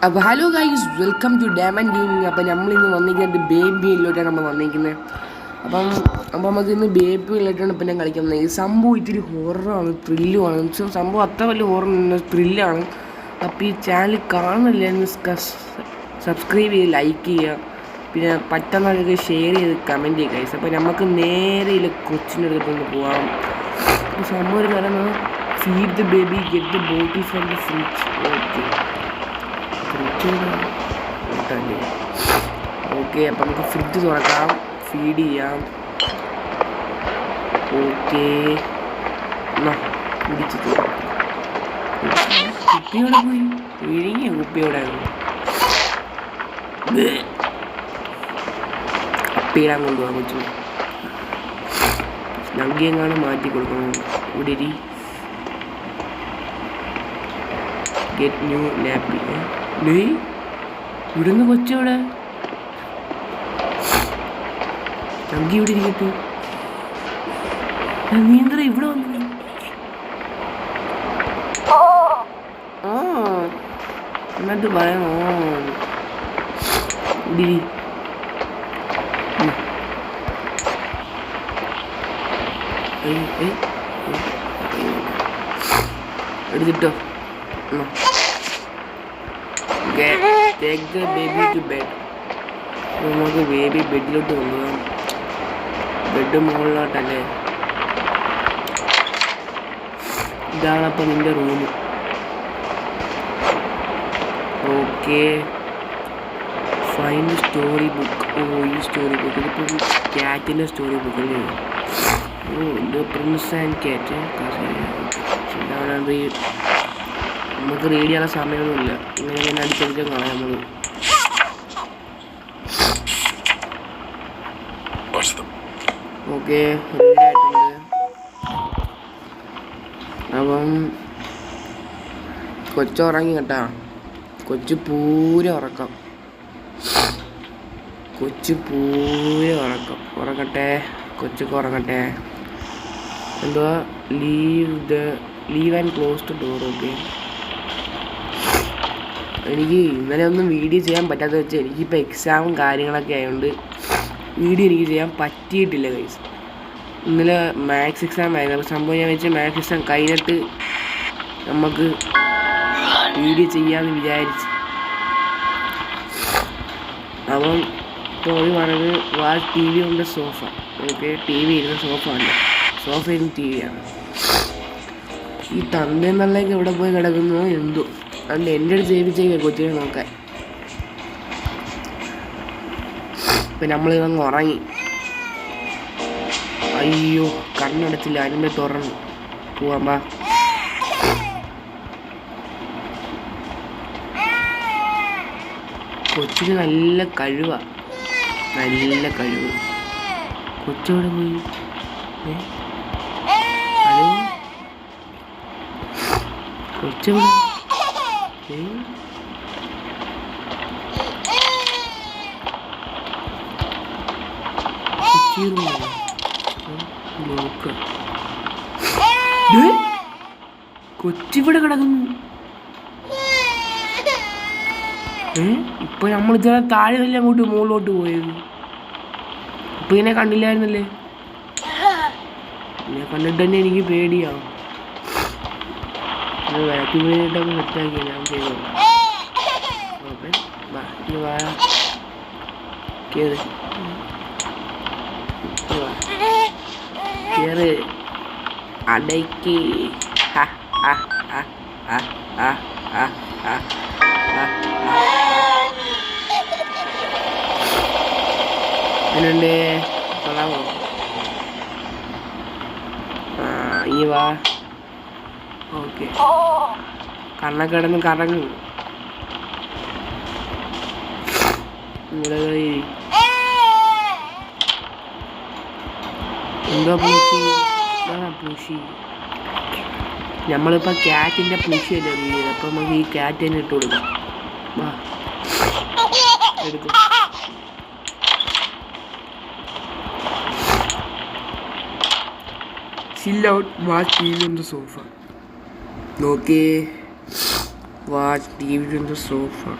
അപ്പോൾ hello guys, welcome to Diamond Gaming. അപ്പോൾ നമ്മളിന്ന് വന്നിരിക്കുന്നത് ബേബിയിലോട്ടാണ് നമ്മൾ വന്നിരിക്കുന്നത്. അപ്പം നമുക്ക് ഇന്ന് ബേബിയിലോട്ടാണ് ഇപ്പം ഞാൻ കളിക്കുന്നത്. ഈ സംഭവം ഇത്തിരി ഹൊററാണ്, ത്രില്ലുമാണ്. സംഭവം അത്ര വലിയ ഹൊറർ ത്രില്ലാണ്. അപ്പോൾ ഈ ചാനൽ കാണുന്നില്ല, സബ്സ്ക്രൈബ് ചെയ്ത് ലൈക്ക് ചെയ്യുക, പിന്നെ പറ്റുന്നവർക്ക് ഷെയർ ചെയ്ത് കമൻറ്റ് ചെയ്യുക ഗൈസ്. അപ്പോൾ നമുക്ക് നേരെ കൊച്ചിൻ്റെ അടുത്തൊന്ന് പോകാം. അപ്പോൾ സംഭവം എന്ന് പറയുന്നത് feed the baby, get the bottle from the fridge. Okay, അപ്പം നമുക്ക് ഫ്രിഡ്ജ് തുറക്കാം, ഫീഡ് ചെയ്യാം. ഓക്കെ, കുടിച്ച് കുപ്പിയോടെ പോയി വിഴുങ്ങിയ കുപ്പിയോടെ അപ്പീടാൻ കൊണ്ടുപോകാൻ കൊച്ചു. നങ്കിയെങ്ങാനും മാറ്റി കൊടുക്കണം. ഇവിടെ ഗെറ്റ് ന്യൂ നാപ്പി. ഇവിടുന്ന് കൊച്ചവിടെ നങ്കി ഇവിടെ ഇരിക്കട്ടെ. നീന്തറ ഇവിടെ വന്നു. എന്നിട്ട് പറയണോ ഇടി എടുത്തിട്ടോ. Take the baby to bed. നമുക്ക് ബേബി ബെഡിലോട്ട് കൊണ്ടുപോകാം. ബെഡ് മുകളിലോട്ടല്ലേ. ഇതാണപ്പം നിൻ്റെ room. Okay, find story book. ഈ സ്റ്റോറി ബുക്ക് ഇതിപ്പോൾ ക്യാറ്റിൻ്റെ സ്റ്റോറി ബുക്ക് അല്ലേ? ഇത് പ്രിൻസ് ആൻഡ് ക്യാറ്റ്. നമുക്ക് റീഡ് ചെയ്യാനുള്ള സമയമൊന്നുമില്ല. ഇങ്ങനെ അടിച്ചടിച്ചാൽ കാണാം നമ്മൾ. ഓക്കെ, റീഡ് ആയിട്ടുണ്ട്. അപ്പം കൊച്ചുറങ്ങി കേട്ടാ. കൊച്ചു പൂര ഉറക്കം. ഉറങ്ങട്ടെ. കൊച്ചൊക്കെ ഉറങ്ങട്ടെ. എന്തുവാ? Leave and close the door. Okay, എനിക്ക് ഇന്നലെ ഒന്നും വീഡിയോ ചെയ്യാൻ പറ്റാത്ത വെച്ചാൽ എനിക്കിപ്പോൾ എക്സാമും കാര്യങ്ങളൊക്കെ ആയതുകൊണ്ട് വീഡിയോ എനിക്ക് ചെയ്യാൻ പറ്റിയിട്ടില്ല ഗൈസ്. ഇന്നലെ മാത്സ് എക്സാം ആയിരുന്നു. അപ്പോൾ സംഭവം ഞാൻ വെച്ചാൽ മാത്സ് എക്സാം കഴിഞ്ഞിട്ട് നമുക്ക് വീഡിയോ ചെയ്യാമെന്ന് വിചാരിച്ചു. അപ്പം ഇപ്പോൾ പറഞ്ഞത് ടി വി ഉണ്ട്, സോഫ. ഓക്കെ, ടി വി ഇരുന്ന സോഫ ഉണ്ട്. സോഫ ഇരുന്ന് ടി വിയാണ്. ഈ തന്തേന്നല്ലേക്ക് എവിടെ പോയി കിടക്കുന്നു എന്തോ. അതുകൊണ്ട് എൻ്റെ അടുത്ത് ചെയ്യിപ്പിച്ചേക്കാം കൊച്ചിനെ നോക്കാൻ. ഇപ്പം നമ്മളിതങ്ങ് ഉറങ്ങി. അയ്യോ, കണ്ണടച്ചില്ല. അതിൻ്റെ തുറന്നു പോവാൻ. പാ കൊച്ചിന് നല്ല കഴിവാണ്. കൊച്ചവിടെ പോയി. ഹലോ കൊച്ചവിടെ. കൊച്ചിവിടെ കിടക്കുന്നു. ഇപ്പൊ നമ്മൾ ഇത്ര താഴെ വല്ല അങ്ങോട്ട് മുകളിലോട്ട് പോയത്. ഇപ്പൊ ഇതിനെ കണ്ടില്ലായിരുന്നല്ലേ? ഇതിനെ കണ്ടിട്ട് തന്നെ എനിക്ക് പേടിയാവും. വാക്യൂമിനേറ്റൊക്കെ സെറ്റാക്കി ഞാൻ ചെയ്തോ. കേറ് അടയ്ക്ക്. എന്നുണ്ട് കൊള്ളാമോ? ഈ വാ. ഓക്കെ, കണ്ണൊക്കെ കിടന്ന് കറങ്ങും. എന്തോ പൂശി. നമ്മളിപ്പോൾ ക്യാറ്റിൻ്റെ പൂശിയല്ലേ വീട്. അപ്പം നമുക്ക് ഈ ക്യാറ്റ് തന്നെ ഇട്ട് കൊടുക്കാം. വാ, എടുക്കും. Chill out, watch TV on the sofa. Okay, watch TV on the sofa.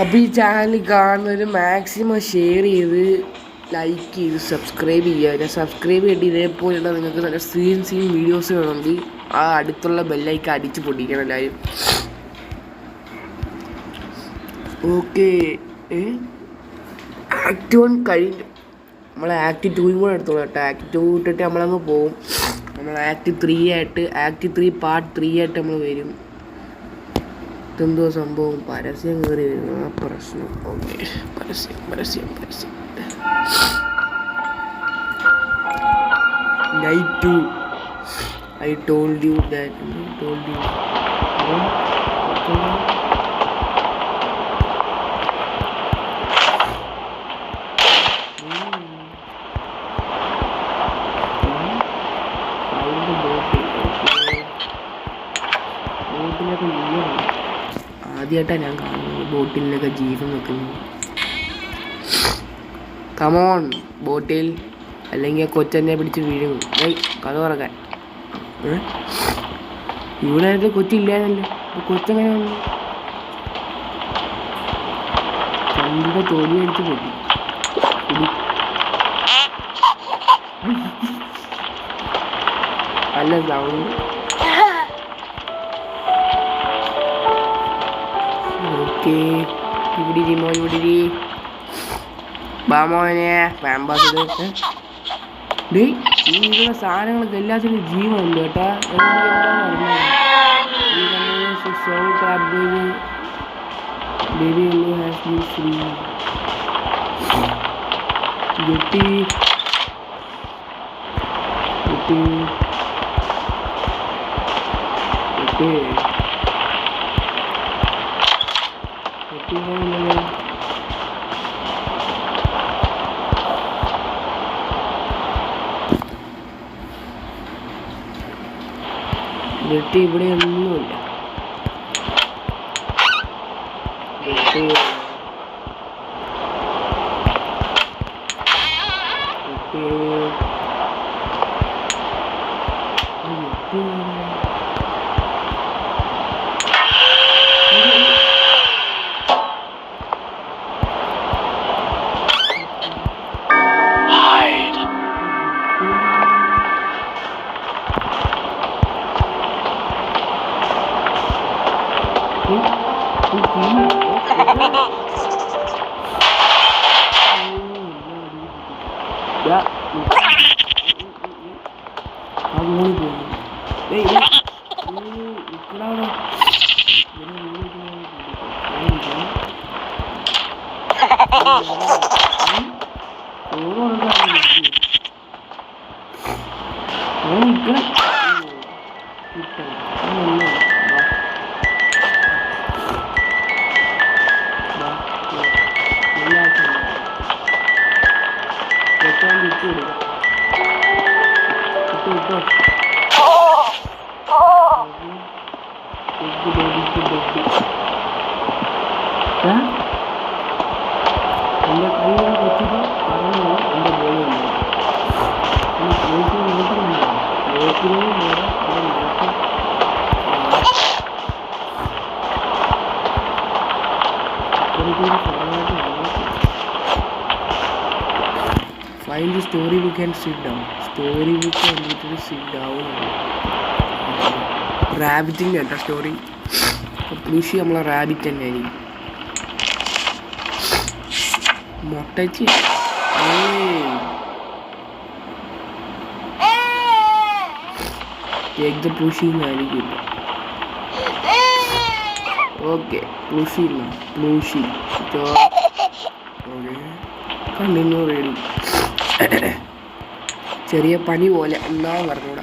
അപ്പോൾ ഈ ചാനൽ കാണുന്നവർ മാക്സിമം ഷെയർ ചെയ്ത് ലൈക്ക് ചെയ്ത് സബ്സ്ക്രൈബ് ചെയ്യുക. സബ്സ്ക്രൈബ് ചെയ്തിട്ട് ഇതേപോലെയുള്ള നിങ്ങൾക്ക് നല്ല സീൻ വീഡിയോസ് വേണമെങ്കിൽ ആ അടുത്തുള്ള ബെല്ലൈക്കൻ അടിച്ച് പൊട്ടിക്കണം എല്ലാവരും. ഓക്കെ, ആക്ട് 1 കഴിഞ്ഞു. നമ്മൾ ആക്ട് 2 കൂടെ എടുത്തോളാം കേട്ടോ. ആക്ട് 2 ഇട്ടിട്ട് നമ്മളങ്ങ് പോവും. നമ്മൾ ആക്ട് 3 ആയിട്ട് ആക്ട് 3 പാർട്ട് 3 ആയിട്ട് നമ്മൾ വരും. ഇതെന്തോ സംഭവം പരസ്യം കയറി വരുന്നു, ആ പ്രശ്നം. ഓക്കെ, പരസ്യം Night 2. I told you that. ആദ്യമായിട്ടാണ് ഞാൻ കാണുന്നത് ബോട്ടിലൊക്കെ ജീവൻ വെക്കുന്നത്. കമോൺ ബോട്ടിൽ, അല്ലെങ്കിൽ കൊച്ചെന്നെ പിടിച്ച് വീഴും. കഥ പറക്കാൻ ഇവിടെ ആയിട്ട് കൊച്ചില്ലാന്നല്ലോ. കൊച്ചെങ്ങനെ ചന്തിയുടെ തൊലി അടിച്ച് പൊട്ടി. നല്ല സൗണ്ട്. ഓക്കെ, ഇവിടെ ബാമോനെ പാമ്പാസ്. ഇങ്ങനെ സാധനങ്ങൾക്ക് എല്ലാത്തിനും ജീവനുണ്ട് കേട്ടാ. ഇവിടെ ഒന്നുമില്ല. Find the story book and sit down. Story book and literally sit down. റാബിറ്റിൻ്റെ കേട്ടോ സ്റ്റോറി. കൃഷി നമ്മളെ റാബിറ്റ് തന്നെയായിരിക്കും. മൊട്ടച്ചി എഗ് പ്ലൂഷിന്നായിരിക്കില്ല. ഓക്കെ, പ്ലൂഷില്ല പ്ലൂഷി. Okay, continue ready. ചെറിയ പനി പോലെ എന്നാണ് പറഞ്ഞൂടാ.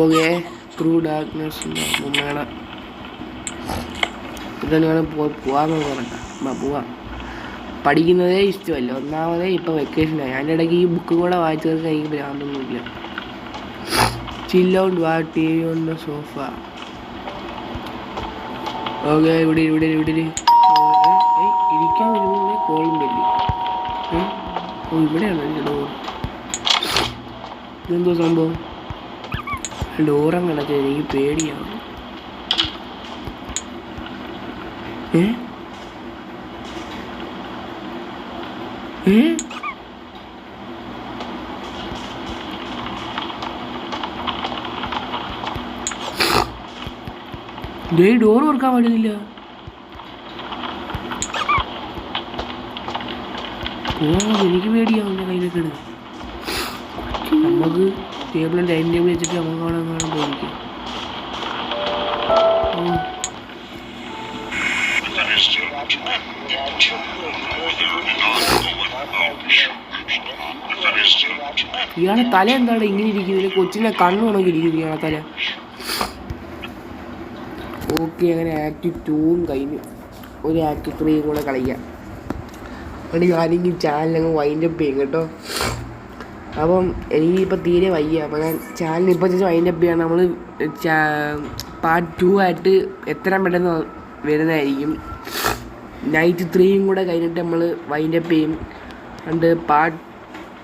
ഓക്കെ, ത്രൂ ഡാർക്ക്നെസ് മുമ്മേടെ ഇതന്നെയാണ് പോവാന്ന് പറഞ്ഞ പോവാം. പഠിക്കുന്നതേ ഇഷ്ടമല്ല. ഒന്നാമതേ ഇപ്പോൾ വെക്കേഷനായി. അതിൻ്റെ ഇടയ്ക്ക് ഈ ബുക്ക് കൂടെ വായിച്ചു തീർക്കാൻ എനിക്ക് ഭ്രാന്തൊന്നുമില്ല. ചിൽ ഔട്ട്, വാ T V on the sofa. Okay, ഇവിടെ ഇരിക്കാൻ വരുമ്പോൾ കോളും വരില്ല. ഓ, ഇവിടെയാണ് എൻ്റെ ഡോർ. ഇതെന്തോ സംഭവം? ഡോറം കിടക്കുക, എനിക്ക് പേടിയാണ്. ഡോർ ഓർക്കാൻ പറ്റുന്നില്ല. എനിക്ക് പേടിയാവുന്ന കയ്യിലൊക്കെ എടുക്കും. നമുക്ക് ടേബിളും ടൈം ടേബിൾ വെച്ചിട്ട് നമുക്ക് കാണാൻ പോയിരിക്കും. ഇയാളെ തല എന്താണ് ഇങ്ങനെ ഇരിക്കുന്നത്? കൊച്ചിനെ കണ്ണു കണക്ക് ഇരിക്കുന്നു ഇയാളെ തല. ഓക്കെ, അങ്ങനെ ആക്ട് 2 കഴിഞ്ഞു. ഒരു ആക്ട് 3 കൂടെ കളിക്കാം. അതുകൊണ്ട് ഞാനെങ്കിൽ ചാനലങ്ങ് വൈൻഡപ്പ് ചെയ്യും കേട്ടോ. അപ്പം എനിക്കിപ്പോൾ തീരെ വയ്യ. അപ്പോൾ ഞാൻ ചാനൽ ഇപ്പോൾ വൈൻഡപ്പ് ചെയ്യാൻ നമ്മൾ പാർട്ട് 2 ആയിട്ട് എത്രയും പെട്ടെന്ന് വരുന്നതായിരിക്കും. നൈറ്റ് 3 കൂടെ കഴിഞ്ഞിട്ട് നമ്മൾ വൈൻഡപ്പ് ചെയ്യും. അതുകൊണ്ട് പാർട്ട്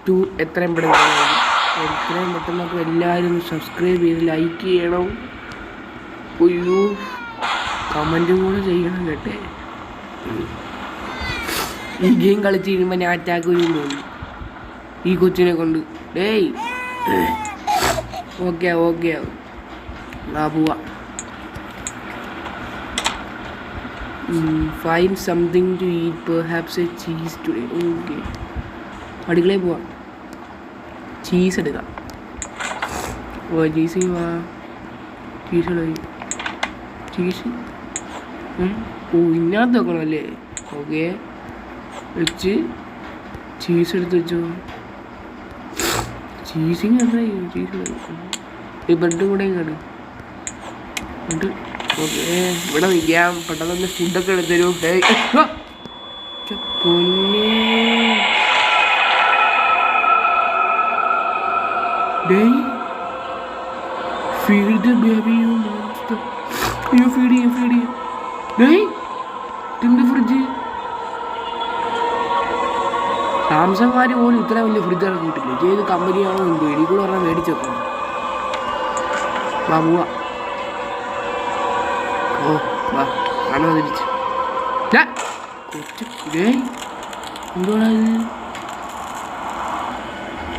2 എത്രയും പെട്ടെന്ന് അപ്പോൾ എല്ലാവരും എല്ലാവരും ചെയ്ത് ലൈക്ക് ചെയ്യണം. അയ്യോ, കമൻറ്റും കൂടെ ചെയ്യണം കേട്ടെ. ഈ ഗെയിം കളിച്ച് കഴിയുമ്പോൾ ഞാൻ അറ്റാക്ക് വരും തോന്നുന്നു ഈ കൊച്ചിനെ കൊണ്ട്. ഡേയ് ഓക്കെ പോവാ. Find something to eat, perhaps a cheese today. Okay, അടുക്കളയിൽ പോവാം. ചീസ് എടുക്കാം. ചീസ് വാ, ചീസ് ഇതിനകത്ത് വെക്കണമല്ലേ? ഓക്കെ, വെച്ച് ചീസ് എടുത്ത് വെച്ചോ. ചീസിങ് എത്ര ചീസ് ഈ ബ്രെഡ് കൂടെ ഇങ്ങോട്ട് ബ്രെഡ്. ഓക്കെ, ഇവിടെ നിൽക്കാം. പെട്ടെന്ന് തന്നെ ഫുഡൊക്കെ എടുത്തരും. പൊന്നേ, feed the baby you monster. അയ്യോ, ഫീഡ് ചെയ്യാം. ഇതിൻ്റെ ഫ്രിഡ്ജ് സാംസങ്കാർ പോലും ഇത്ര വലിയ ഫ്രിഡ്ജ് ഇറക്കിയിട്ടില്ല. ഏത് കമ്പനിയാണോ എന്തോ എനിക്കൂടെ പറഞ്ഞാൽ മേടിച്ച് വെക്കണം. പോവാ. ഓ വാ, കാണാൻ തിരിച്ച് എന്തുവാ ഇത്?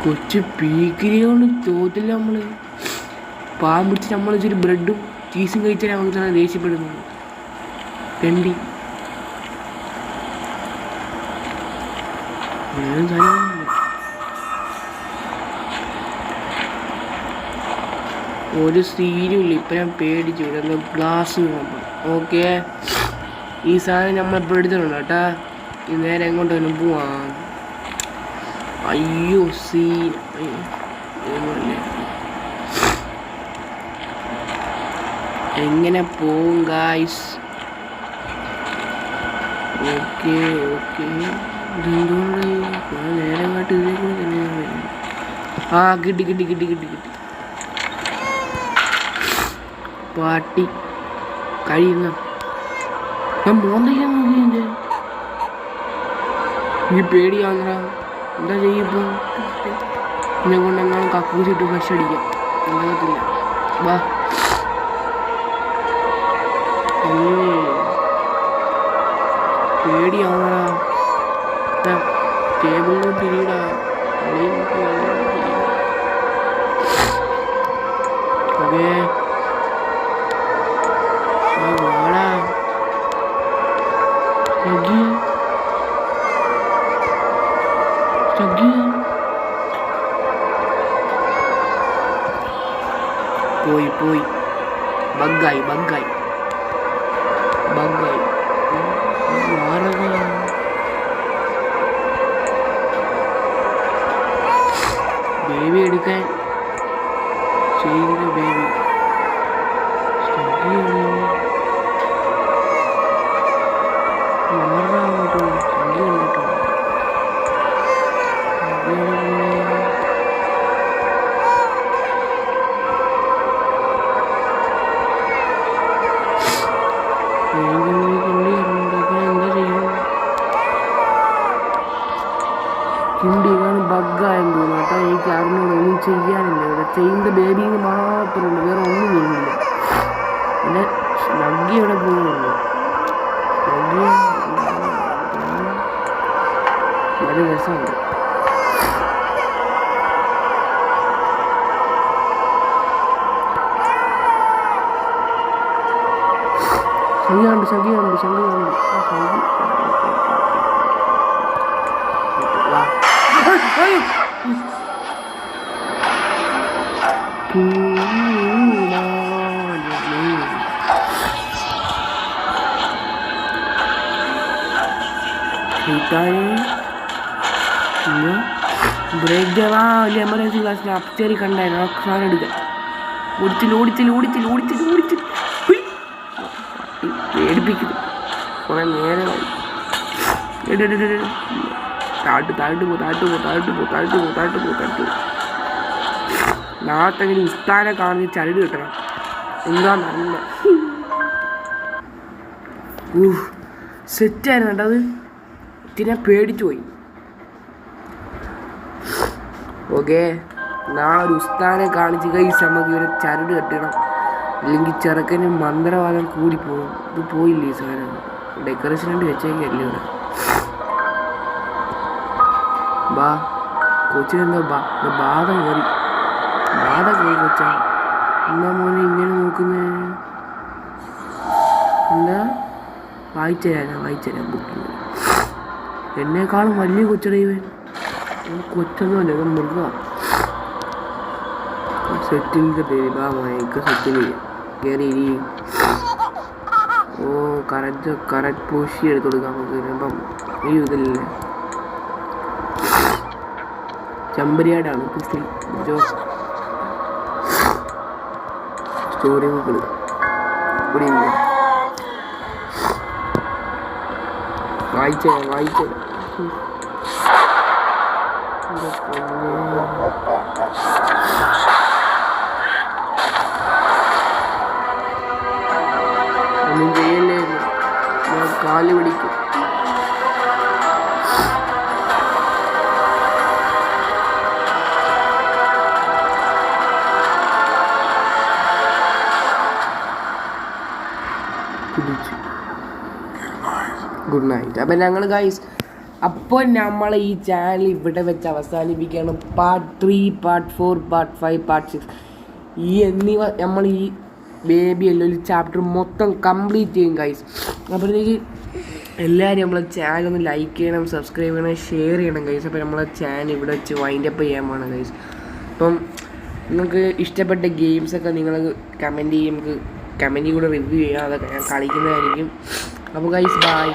കൊച്ചു പീക്കിനെ കൊണ്ട് തോറ്റില്ല നമ്മള്. പാവം പിടിച്ച് നമ്മൾ ഇച്ചിരി ബ്രെഡും ചീസും കഴിച്ചാൽ നമുക്ക് തന്നെ ദേഷ്യപ്പെടുന്നത്. തെണ്ടി ഒരു സീനും ഇല്ല. ഇപ്പം ഞാൻ പേടിച്ചു ഇവിടെ ഗ്ലാസ്. ഓക്കെ, ഈ സാധനം നമ്മളിപ്പോൾ എടുത്തിട്ടുണ്ട് കേട്ടാ. ഈ നേരെ എങ്ങോട്ട് തന്നെ പോവാം. അയ്യോ, സീൻ എങ്ങനെ പോവും ഗായ്സ്? ഓക്കെ നേരെ കാട്ട് ഇതിലേക്ക് തന്നെ. ആ, കിട്ടി. പാട്ടി കഴിയുന്ന ഞാൻ മോന്തയ്ക്കാൻ നോക്കിയില്ലേ? ഈ പേടിയാണെന്നാ. എന്താ ചെയ്യപ്പോ? എന്നെ കൊണ്ടെന്നാണ് കക്കൂസിട്ട് ഫ്ലഷ് അടിക്കാം. ഉണ്ടാകത്തില്ല. വാ, പേടിയാവണ ടേബിളിലോട്ട് ഇരിടാ. ഓക്കെ, വാടാ. പോയി ബഗ്ഗായി ബേബി എടുക്കാൻ ചെയ്യുന്ന ബേബി കിണ്ടിയാണ് ബഗ്ഗായെന്ന് തോന്നുന്നു കേട്ടോ. എനിക്ക് അറിഞ്ഞോളൂ, ഒന്നും ചെയ്യാനില്ല. ഇവിടെ ചെയ്യുന്ന ബേബിന്ന് മാത്രമുള്ളൂ, വേറെ ഒന്നും ചെയ്യുന്നില്ല. പിന്നെ സ്നഗ്ഗി ഇവിടെ പോകുന്നുള്ളൂ. വളരെ രസമുണ്ട്. സംഖ്യയുണ്ട് ബ്രേക്ക് ഡേവാ എമർജൻസി ക്ലാസ്സിൽ അപ്സ്റ്റേറി കണ്ടായിരുന്നു. ആ സാധനം എടുക്കാൻ ഓടിച്ചില്ല പേടിപ്പിക്കുന്നു. കുറെ നേരമായി. താഴ്ത്തു പോ. നാളത്തെങ്കിലും ഉസ്താനെ കാണുന്ന ചരട് കിട്ടണം. എന്താ നല്ല സെറ്റായിരുന്നു കേട്ടോ. അത് ഇത്തിരി പേടിച്ചു പോയി. ഓക്കെ, നാളെ ഒരു ഉസ്താനെ കാണിച്ച് ഗൈസ് നമുക്ക് ഇവരെ ചരട് കെട്ടണം. അല്ലെങ്കിൽ ചെറുക്കന് മന്ത്രവാദം കൂടിപ്പോകും. ഇത് പോയില്ലേ ഈ സാധനം. ഡെക്കറേഷൻ വേണ്ടി വെച്ചേക്കല്ലേ ഇവിടെ. ബാ കൊച്ചിനെന്താ ബാധ കയറി കൊച്ചാ. എന്താ മോനെ ഇങ്ങനെ നോക്കുന്നേ? എന്താ വായിച്ചുതരാം ബുക്കിൽ. എന്നെക്കാളും വലിയ കൊച്ചടയുവൻ. കൊച്ചൊന്നുമല്ല, ഇവൻ മൃഗ. സെറ്റിൻ്റെ പേര് മയക്ക് സെറ്റിൽ കയറി ഇരി. കറക്റ്റ് പൂശി എടുത്ത് കൊടുക്കാം നമുക്ക്. അപ്പം ഈ ഇതില്ലേ ചമ്പരിയാടാണ് സ്റ്റോറി ബുക്കിൽ ഇവിടെ ഇല്ല. വായിച്ചുതരാം. ഒന്നും ചെയ്യല്ലേ, ഞാൻ കാല് പിടിക്കും. Good night. അപ്പം ഞങ്ങൾ ഗൈസ് അപ്പോൾ നമ്മൾ ഈ ചാനൽ ഇവിടെ വെച്ച് അവസാനിപ്പിക്കുകയാണ്. പാർട്ട് 3, പാർട്ട് 4, പാർട്ട് 5, പാർട്ട് 6 എന്നിവ നമ്മൾ ഈ ബേബി എല്ലോ ചാപ്റ്റർ മൊത്തം കംപ്ലീറ്റ് ചെയ്യും ഗൈസ്. അപ്പോഴത്തേക്ക് എല്ലാവരും നമ്മളെ ചാനൽ ഒന്ന് ലൈക്ക് ചെയ്യണം, സബ്സ്ക്രൈബ് ചെയ്യണം, ഷെയർ ചെയ്യണം ഗൈസ്. അപ്പോൾ നമ്മളെ ചാനൽ ഇവിടെ വെച്ച് വൈൻഡപ്പ് ചെയ്യാൻ പോകണം ഗൈസ്. അപ്പം നിങ്ങൾക്ക് ഇഷ്ടപ്പെട്ട ഗെയിംസൊക്കെ നിങ്ങൾ കമൻറ്റ് ചെയ്യും. നമുക്ക് കമൻറ്റിൽ കൂടെ റിവ്യൂ ചെയ്യാം. അതൊക്കെ ഞാൻ കളിക്കുന്നതായിരിക്കും. അപ്പോൾ ഗൈസ് ബൈ.